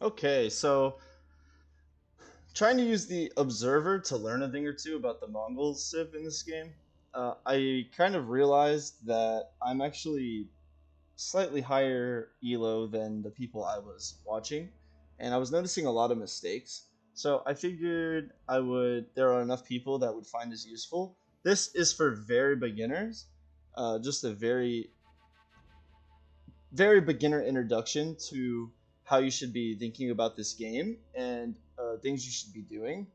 Okay, so trying to use the observer to learn a thing or two about the Mongols civ in this game, I kind of realized that I'm actually slightly higher elo than the people I was watching, and I was noticing a lot of mistakes. So I figured there are enough people that would find this useful. This is for very beginners, just a very beginner introduction to how you should be thinking about this game and things you should be doing.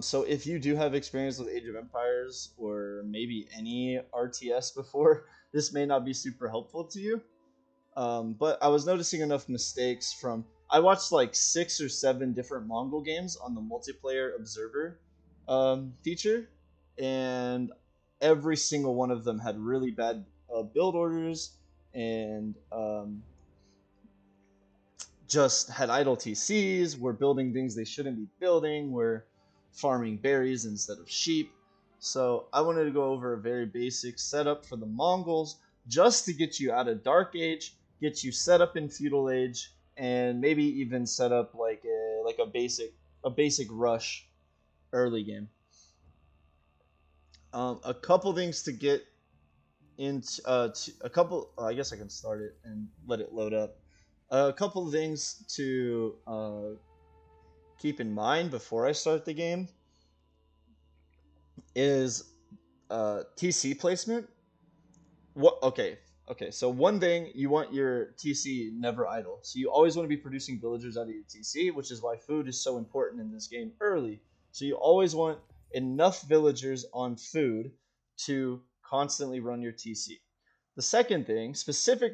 So if you do have experience with Age of Empires or maybe any RTS before, this may not be super helpful to you. But I was noticing enough mistakes from I watched like 6 or 7 different Mongol games on the multiplayer observer feature, and every single one of them had really bad build orders and just had idle TCs, were building things they shouldn't be building, were farming berries instead of sheep. So I wanted to go over a very basic setup for the Mongols just to get you out of Dark Age, get you set up in Feudal Age, and maybe even set up like a basic rush early game. A couple things to get into a couple. I guess I can start it and let it load up. A couple of things to keep in mind before I start the game is TC placement. What? Okay, okay. So one thing you want your TC never idle. So you always want to be producing villagers out of your TC, which is why food is so important in this game early. So you always want enough villagers on food to constantly run your TC. The second thing, specific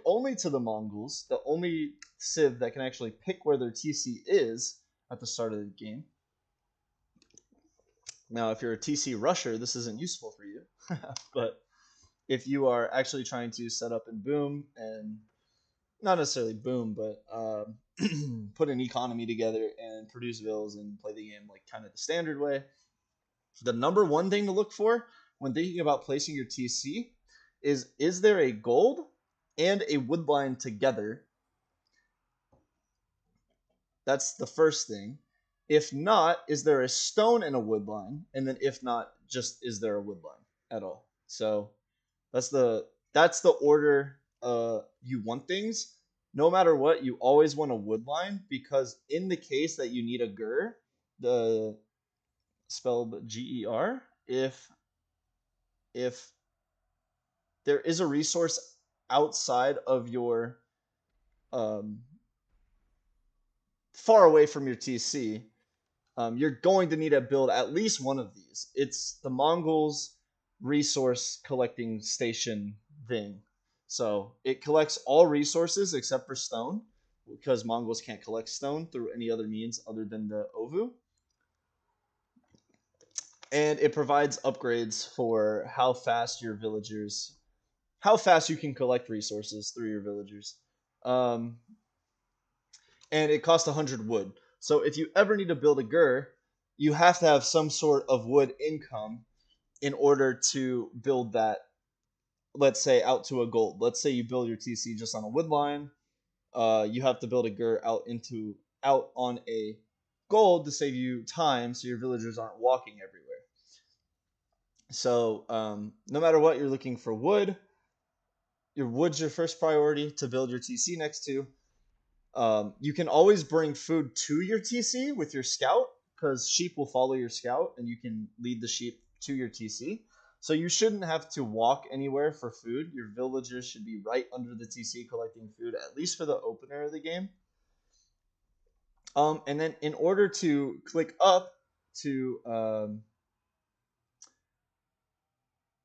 only to the Mongols, the only civ that can actually pick where their TC is at the start of the game. Now, if you're a TC rusher, this isn't useful for you, but if you are actually trying to set up and boom, and not necessarily boom, but put an economy together and produce vills and play the game like kind of the standard way, the number one thing to look for when thinking about placing your TC is there a gold and a woodline together? That's the first thing. If not, is there a stone and a woodline? And then if not, just is there a woodline at all? So that's the order you want things. No matter what, you always want a woodline because in the case that you need a gur, the spelled GER, if there is a resource outside of your um, far away from your TC, you're going to need to build at least one of these. It's the Mongols resource collecting station thing. So it collects all resources except for stone, because Mongols can't collect stone through any other means other than the Ovu. And it provides upgrades for how fast you can collect resources through your villagers. Um, and it costs 100 wood. So if you ever need to build a gur, you have to have some sort of wood income in order to build that, let's say, out to a gold. Let's say you build your TC just on a wood line. You have to build a gur out on a gold to save you time so your villagers aren't walking everywhere. So no matter what, you're looking for wood. Your wood's your first priority to build your TC next to. You can always bring food to your TC with your scout because sheep will follow your scout and you can lead the sheep to your TC. So you shouldn't have to walk anywhere for food. Your villagers should be right under the TC collecting food, at least for the opener of the game. And then in order to click up to oh,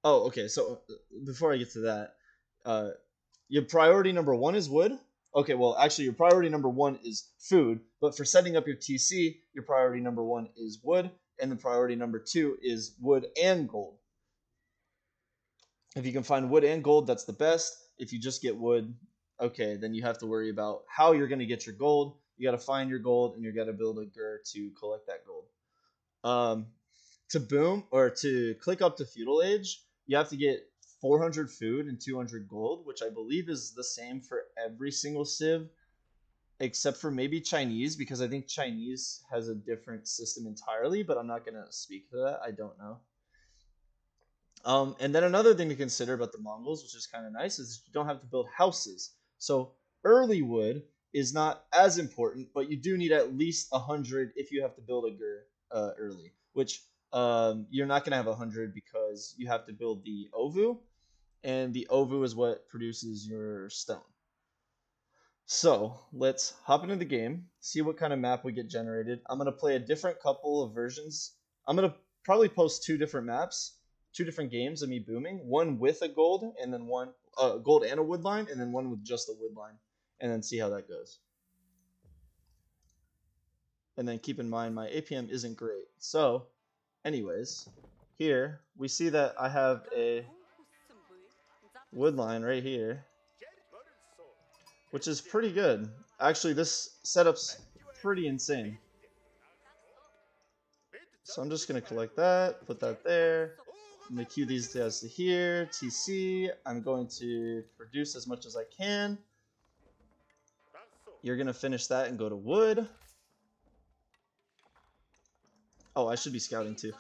okay. So before I get to that, uh, your priority number one is wood. Okay, well, actually, your priority number one is food, but for setting up your TC, your priority number one is wood, and the priority number two is wood and gold. If you can find wood and gold, that's the best. If you just get wood, okay, then you have to worry about how you're going to get your gold. You got to find your gold, and you got to build a gur to collect that gold. Um, to boom or to click up to feudal age, you have to get 400 food and 200 gold, which I believe is the same for every single civ, except for maybe Chinese, because I think Chinese has a different system entirely, but I'm not going to speak to that. I don't know. And then another thing to consider about the Mongols, which is kind of nice, is you don't have to build houses. So early wood is not as important, but you do need at least 100 if you have to build a gur early, which you're not going to have 100 because you have to build the ovu, and the ovu is what produces your stone. So let's hop into the game, see what kind of map we get generated. I'm going to play a different couple of versions. I'm going to probably post two different maps, two different games of me booming, one with a gold and then one gold and a wood line, and then one with just a wood line, and then see how that goes. And then keep in mind my APM isn't great. So anyways, here we see that I have a wood line right here, which is pretty good. Actually, this setup's pretty insane. So I'm just going to collect that, put that there. I'm going to queue these guys to here, TC. I'm going to produce as much as I can. You're going to finish that and go to wood. Oh, I should be scouting too.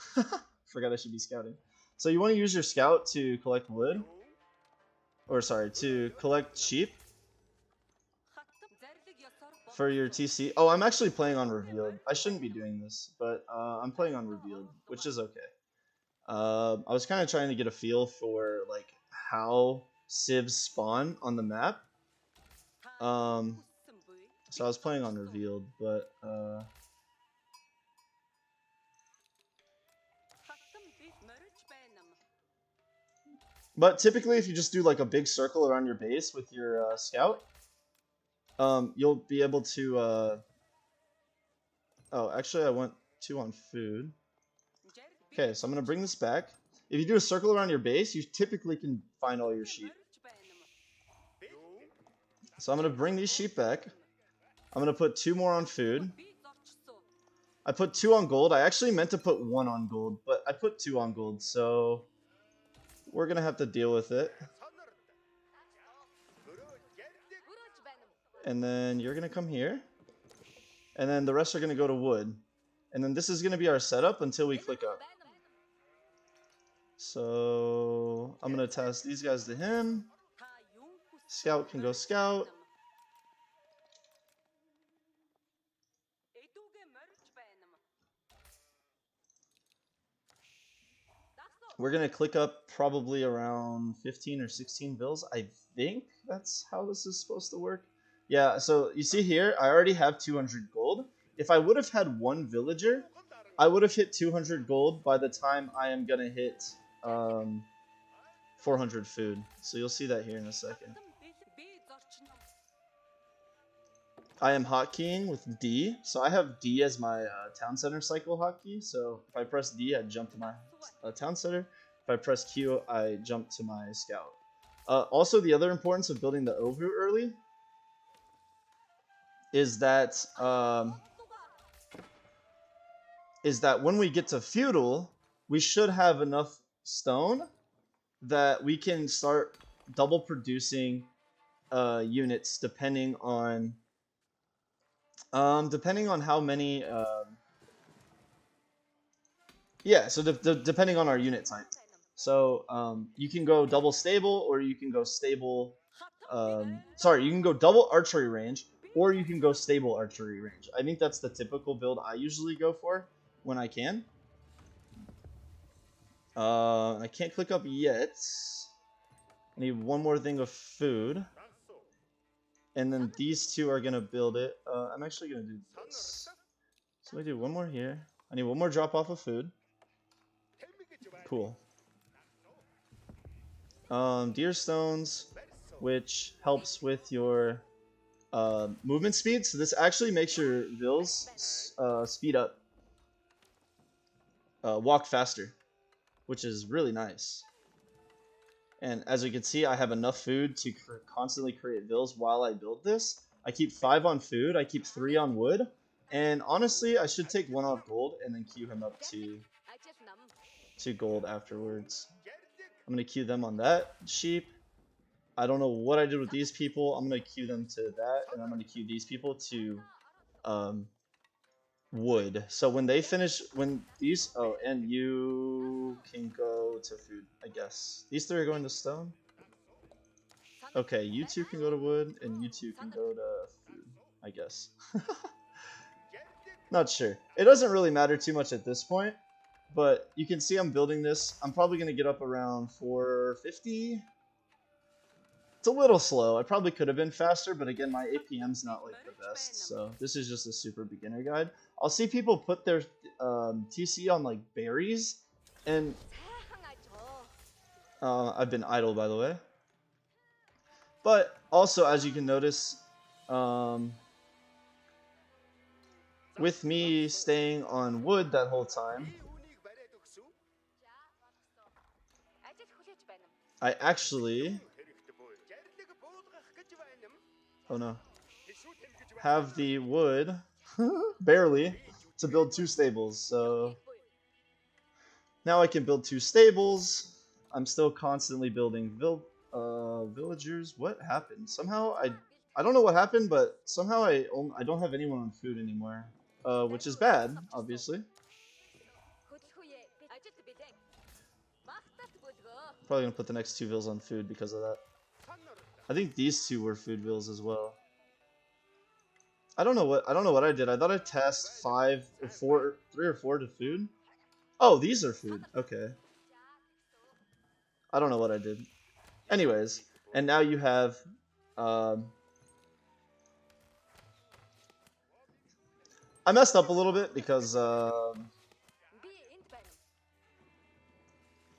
Forgot I should be scouting. So you want to use your scout to collect wood. Or sorry, to collect sheep. For your TC. Oh, I'm actually playing on revealed. I shouldn't be doing this, but I'm playing on revealed, which is okay. I was kind of trying to get a feel for like how civs spawn on the map. So I was playing on revealed, but typically if you just do like a big circle around your base with your scout, you'll be able to oh, actually I went 2 on food. Okay, so I'm going to bring this back. If you do a circle around your base, you typically can find all your sheep. So I'm going to bring these sheep back. I'm going to put 2 more on food. I put 2 on gold. I actually meant to put 1 on gold, but I put 2 on gold, so we're going to have to deal with it. And then you're going to come here. And then the rest are going to go to wood. And then this is going to be our setup until we click up. So I'm going to task these guys to him. Scout can go scout. We're going to click up probably around 15 or 16 vills. I think that's how this is supposed to work. Yeah, so you see here, I already have 200 gold. If I would have had 1 villager, I would have hit 200 gold by the time I am going to hit 400 food. So you'll see that here in a second. I am hotkeying with D. So I have D as my town center cycle hotkey. So if I press D, I jump to my town center. If I press Q, I jump to my scout. Also, the other importance of building the ovu early is that when we get to feudal, we should have enough stone that we can start double producing units depending on how many yeah, so depending on our unit type. So you can go double stable, or you can go stable sorry, you can go double archery range, or you can go stable archery range. I think that's the typical build I usually go for when I can. I can't click up yet. I need 1 more thing of food. And then these 2 are going to build it. I'm actually going to do this. So I do 1 more here. I need 1 more drop off of food. Cool. Deer stones, which helps with your movement speed. So this actually makes your vills speed up. Walk faster, which is really nice. And as you can see, I have enough food to constantly create vills while I build this. I keep 5 on food, I keep 3 on wood, and honestly, I should take 1 off gold and then queue him up to gold afterwards. I'm gonna queue them on that sheep. I don't know what I did with these people. I'm gonna queue them to that, and I'm gonna queue these people to wood. So when they finish, when these, oh, and you can go to food, I guess. These three are going to stone. Okay, you two can go to wood, and you two can go to food, I guess. Not sure. It doesn't really matter too much at this point, but you can see I'm building this. I'm probably going to get up around 450. It's a little slow. I probably could have been faster, but again, my APM's not like the best, so this is just a super beginner guide. I'll see people put their TC on like berries, and I've been idle, by the way. But also, as you can notice, with me staying on wood that whole time, I actually, oh no, have the wood, barely, to build 2 stables. So now I can build 2 stables. I'm still constantly building villagers. What happened? Somehow I don't know what happened, but somehow I don't have anyone on food anymore, which is bad, obviously. Probably gonna put the next 2 vills on food because of that. I think these 2 were food vills as well. I don't know what I did. I thought I tasked 3 or 4 to food. Oh, these are food. Okay. I don't know what I did. Anyways, and now you have I messed up a little bit because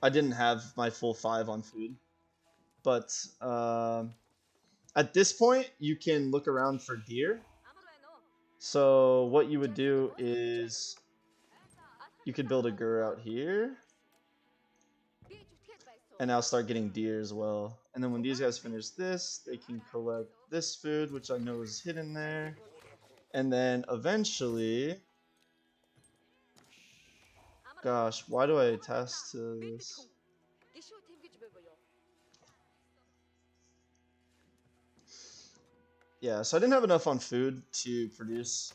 I didn't have my full 5 on food. But at this point, you can look around for deer. So what you would do is you could build a gur out here. And now start getting deer as well. And then when these guys finish this, they can collect this food, which I know is hidden there. And then eventually... Gosh, why do I task to this? Yeah, so I didn't have enough on food to produce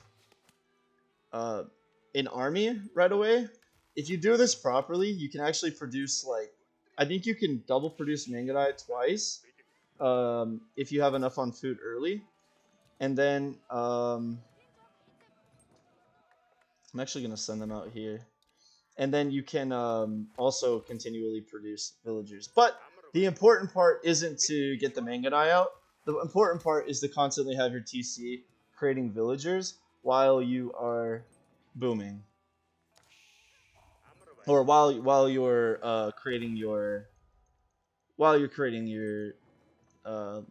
an army right away. If you do this properly, you can actually produce, like, I think you can double produce Mangadai twice if you have enough on food early. And then I'm actually going to send them out here. And then you can also continually produce villagers. But the important part isn't to get the Mangadai out. The important part is to constantly have your TC creating villagers while you are booming. Or while you're creating your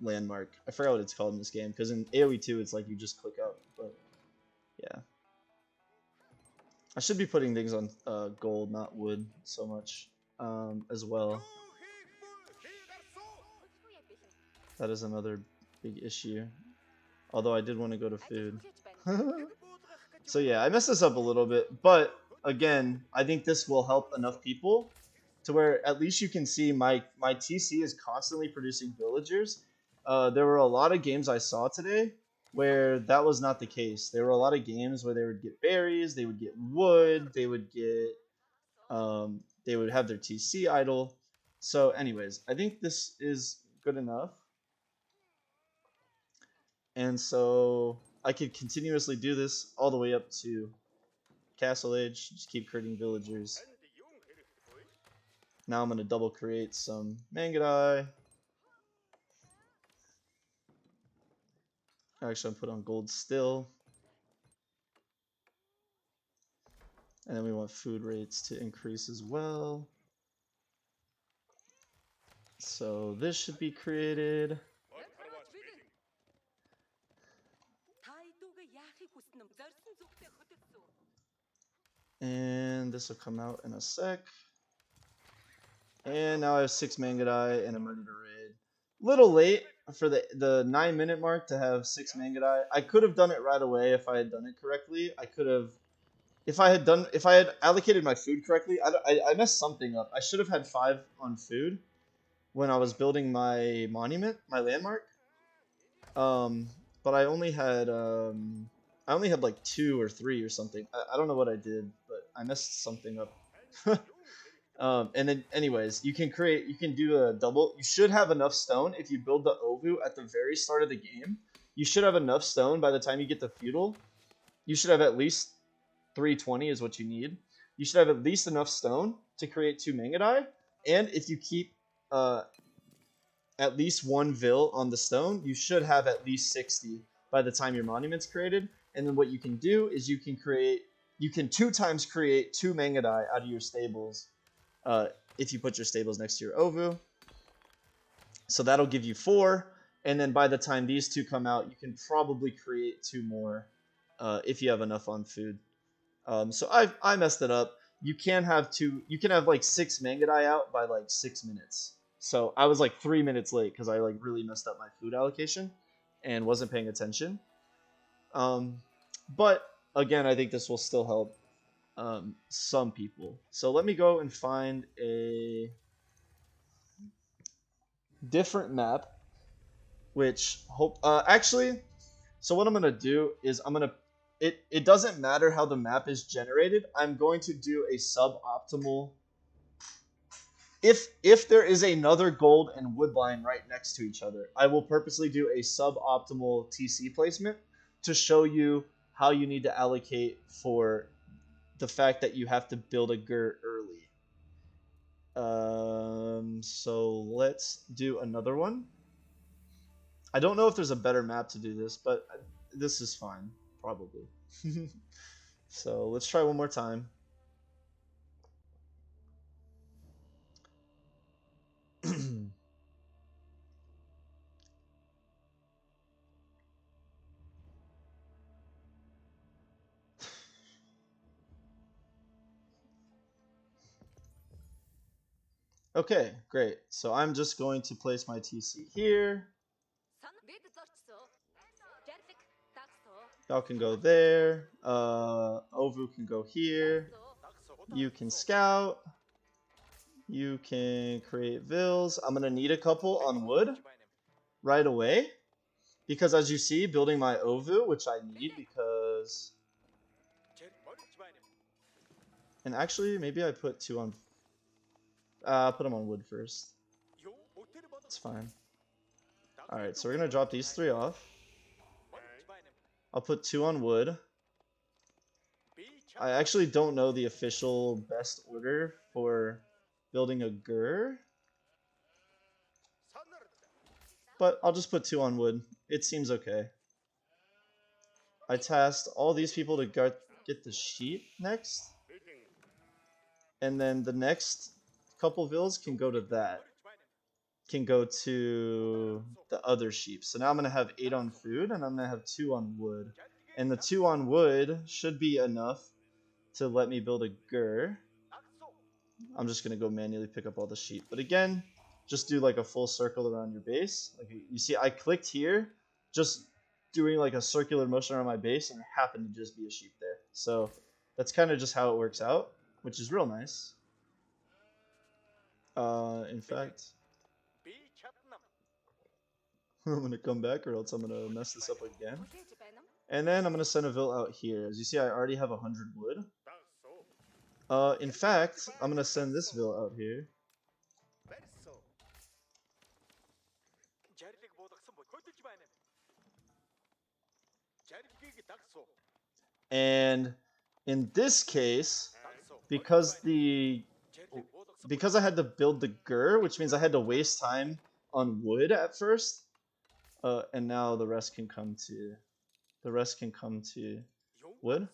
landmark. I forgot what it's called in this game, because in AoE 2 it's like you just click up, but yeah. I should be putting things on gold, not wood so much as well. That is another big issue. Although I did want to go to food. So yeah, I messed this up a little bit, but again, I think this will help enough people to where at least you can see my TC is constantly producing villagers. There were a lot of games I saw today where that was not the case. There were a lot of games where they would get berries, they would get wood, they would have their TC idle. So anyways, I think this is good enough. And so I could continuously do this all the way up to Castle Age, just keep creating villagers. Now I'm going to double create some Mangadai. Actually, I'm put on gold still. And then we want food rates to increase as well. So this should be created. And this will come out in a sec. And now I have 6 Mangadai and I'm ready to raid. Little late for the 9-minute mark to have 6 Mangadai. I could have done it right away if I had done it correctly. I could have, if I had allocated my food correctly. I messed something up. I should have had 5 on food, when I was building my monument, my landmark. Um, but I only had like 2 or 3 or something. I don't know what I did, but I messed something up. And then, anyways, you can do a double. You should have enough stone if you build the Ovu at the very start of the game. You should have enough stone by the time you get the Feudal. You should have at least 320 is what you need. You should have at least enough stone to create 2 Mangadai. And if you keep uh, at least 1 Vil on the stone, you should have at least 60 by the time your monument's created. And then what you can do is you can 2 times create 2 Mangadai out of your stables if you put your stables next to your Ovu. So that'll give you 4. And then by the time these 2 come out, you can probably create 2 more if you have enough on food. So I messed it up. You can have like 6 Mangadai out by like 6 minutes. So I was like 3 minutes late because I like really messed up my food allocation and wasn't paying attention. But again, I think this will still help some people. So let me go and find a different map, which actually. So what I'm gonna do is it doesn't matter how the map is generated. I'm going to do a suboptimal. If there is another gold and wood line right next to each other, I will purposely do a suboptimal TC placement to show you how you need to allocate for the fact that you have to build a GUR early. So let's do another one. I don't know if there's a better map to do this, but this is fine, probably. So let's try one more time. Okay, great. So I'm just going to place my TC here. Y'all can go there. Ovu can go here. You can scout. You can create Vils. I'm gonna need a couple on wood right away. Because as you see, building my Ovu, which I need because... And actually, maybe I put 2 on... put them on wood first. It's fine. Alright, so we're gonna drop these 3 off. I'll put 2 on wood. I actually don't know the official best order for building a GUR. But I'll just put 2 on wood. It seems okay. I tasked all these people to get the sheep next. And then the next couple Vils can go to that. Can go to the other sheep. So now I'm going to have 8 on food and I'm going to have 2 on wood. And the 2 on wood should be enough to let me build a GUR. I'm just going to go manually pick up all the sheep. But again, just do like a full circle around your base. Like you see, I clicked here, just doing like a circular motion around my base, and there happened to just be a sheep there. So that's kind of just how it works out, which is real nice. In fact, I'm going to come back or else I'm going to mess this up again. And then I'm going to send a Vil out here. As you see, I already have 100 wood. In fact, I'm going to send this Vil out here. And in this case, because I had to build the GUR, which means I had to waste time on wood at first, and now the rest can come to wood.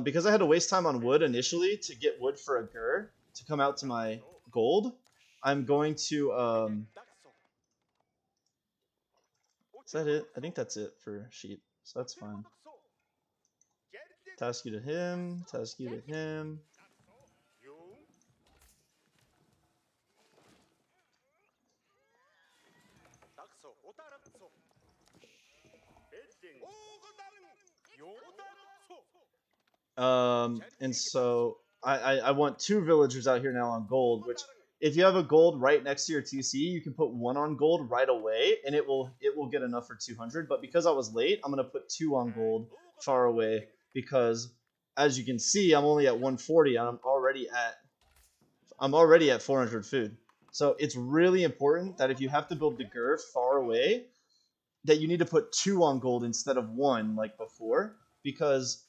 Because I had to waste time on wood initially to get wood for a GUR to come out to my gold, I'm going to is that it? I think that's it for sheep, so that's fine. Task you to him, task you to him. And so I want 2 villagers out here now on gold, which if you have a gold right next to your TC, you can put 1 on gold right away, and it will get enough for 200. But because I was late, I'm gonna put 2 on gold far away because, as you can see, I'm only at 140, and I'm already at 400 food. So it's really important that if you have to build the Gur far away, that you need to put 2 on gold instead of 1 like before, because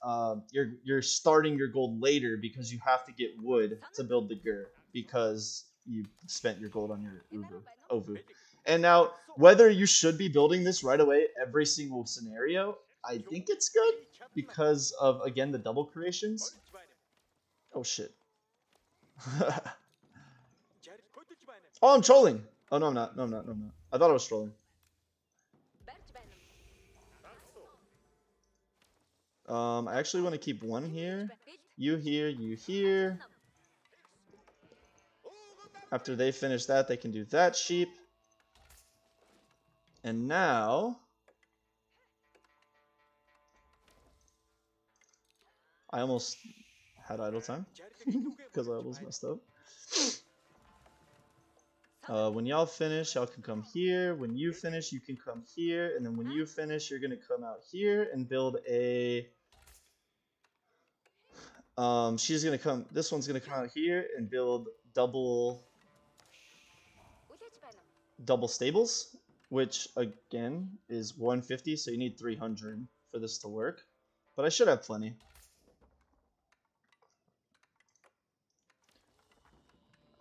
you're starting your gold later because you have to get wood to build the Gur because you spent your gold on your Ovu. And now, whether you should be building this right away every single scenario, I think it's good because of, again, the double creations. Oh shit. Oh, I'm trolling. Oh no, I'm not. No, I'm not. No, I'm not. I thought I was trolling. I actually want to keep 1 here. You here, you here. After they finish that, they can do that sheep. And now, I almost had idle time because I almost messed up. When y'all finish, y'all can come here. When you finish, you can come here. And then when you finish, you're going to come out here and build a... she's going to come... This one's going to come out here and build double stables, which, again, is 150, so you need 300 for this to work. But I should have plenty.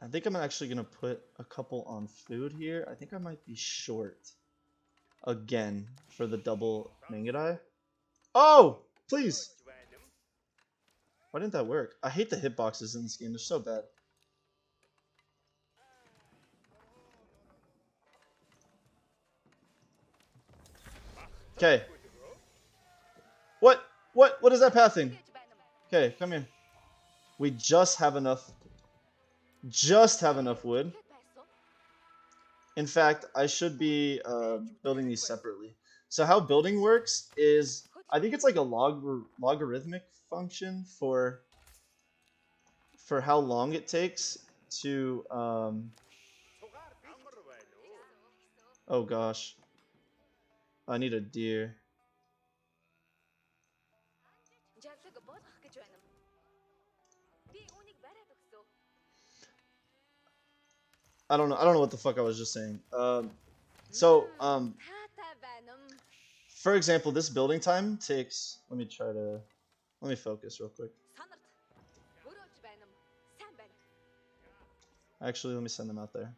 I think I'm actually going to put a couple on food here. I think I might be short again for the double Mangadai. Oh, please. Why didn't that work? I hate the hitboxes in this game. They're so bad. Okay. What is that pathing? Okay, come here. We just have enough wood. In fact, I should be building these separately. So how building works is, I think it's like a logarithmic function for how long it takes to oh gosh, I need a deer. I don't know what the fuck I was just saying. For example, this building time takes, let me focus real quick. Actually, let me send them out there.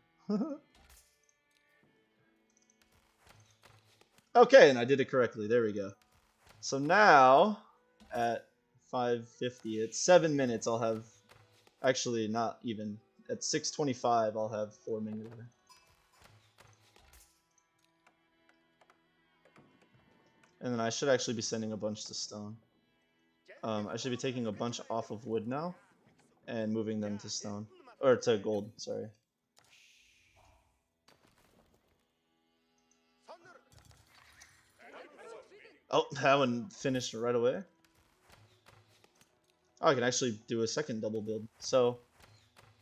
Okay, and I did it correctly. There we go. So now, at 5:50, it's 7 minutes, I'll have, actually not even, at 6:25, I'll have 4 minutes. And then I should actually be sending a bunch to stone. I should be taking a bunch off of wood now and moving them to stone. Or to gold, sorry. Oh, that one finished right away. Oh, I can actually do a second double build. So,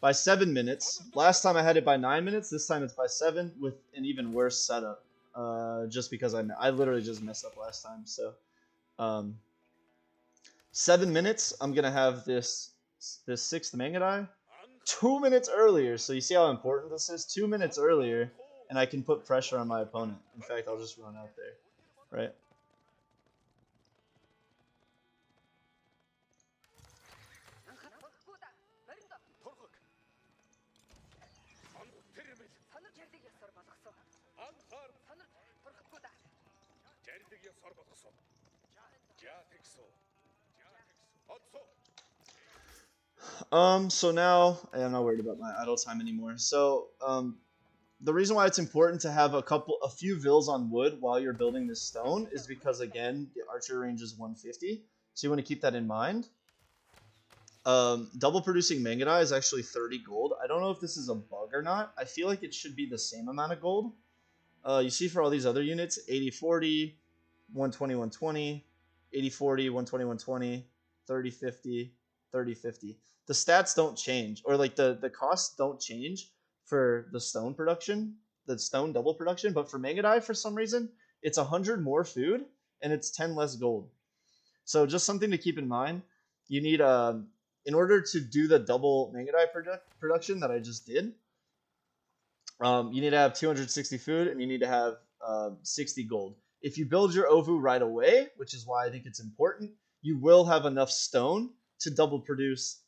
by 7 minutes. Last time I had it by 9 minutes. This time it's by 7 with an even worse setup. Just because I literally just messed up last time. So, 7 minutes. I'm gonna have this 6th Mangadai 2 minutes earlier. So you see how important this is. 2 minutes earlier, and I can put pressure on my opponent. In fact, I'll just run out there, right? So now I'm not worried about my idle time anymore. So, the reason why it's important to have a few vills on wood while you're building this stone is because, again, the archer range is 150. So you want to keep that in mind. Double producing Mangadai is actually 30 gold. I don't know if this is a bug or not. I feel like it should be the same amount of gold. You see for all these other units, 80-40, 120-120, 80-40, 120-120, 30-50, 30-50. The stats don't change, or like the costs don't change, for the stone production, the stone double production, but for Mangudai, for some reason, it's 100 more food and it's 10 less gold. So just something to keep in mind. You need in order to do the double Mangudai production that I just did, you need to have 260 food and you need to have 60 gold. If you build your Ovu right away, which is why I think it's important, you will have enough stone to double produce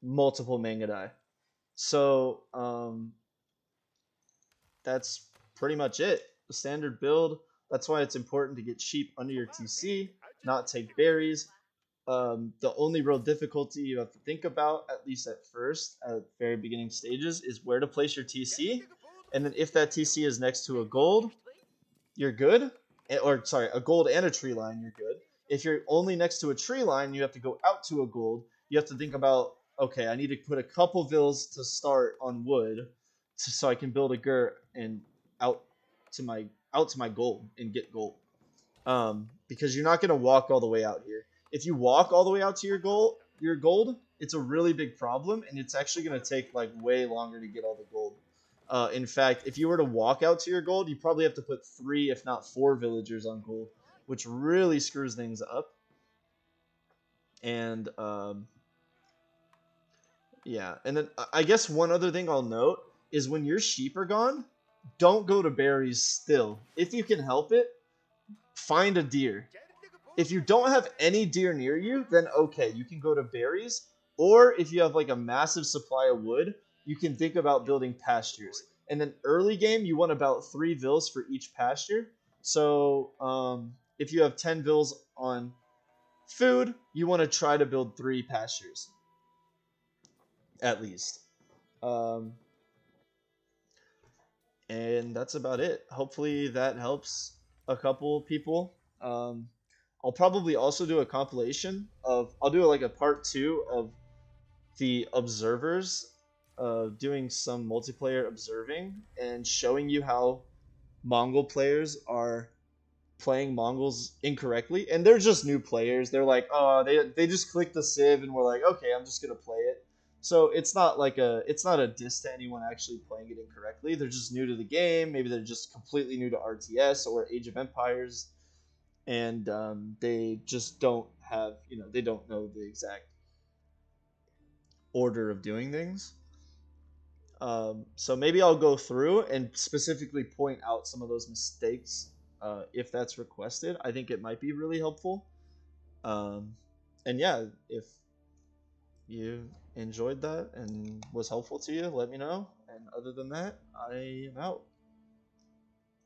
multiple Mangudai. So that's pretty much it. The standard build. That's why it's important to get sheep under your TC, not take berries. The only real difficulty you have to think about, at least at first, at very beginning stages, is where to place your TC. And then if that TC is next to a gold, you're good. Or sorry, a gold and a tree line, you're good. If you're only next to a tree line, you have to go out to a gold. You have to think about, okay, I need to put a couple vills to start on wood, so I can build a gur and out to my gold and get gold. Because you're not gonna walk all the way out here. If you walk all the way out to your gold, it's a really big problem, and it's actually gonna take like way longer to get all the gold. In fact, if you were to walk out to your gold, you probably have to put 3, if not 4, villagers on gold, which really screws things up. And yeah, and then I guess one other thing I'll note is when your sheep are gone, don't go to berries still. If you can help it, find a deer. If you don't have any deer near you, then okay, you can go to berries. Or if you have like a massive supply of wood, you can think about building pastures. And then early game, you want about 3 vills for each pasture. So if you have 10 vills on food, you want to try to build 3 pastures at least. Um, and that's about it. Hopefully that helps a couple people. I'll probably also do a compilation of. I'll do like a part 2 of the observers, doing some multiplayer observing and showing you how Mongol players are playing Mongols incorrectly, and they're just new players. They're like, oh, they just clicked the civ and we're like, okay, I'm just gonna play it. So it's not a diss to anyone actually playing it incorrectly. They're just new to the game. Maybe they're just completely new to RTS or Age of Empires, and they just don't have they don't know the exact order of doing things. So maybe I'll go through and specifically point out some of those mistakes if that's requested. I think it might be really helpful. Um, and yeah, if you enjoyed that and was helpful to you, let me know. And other than that, I am out.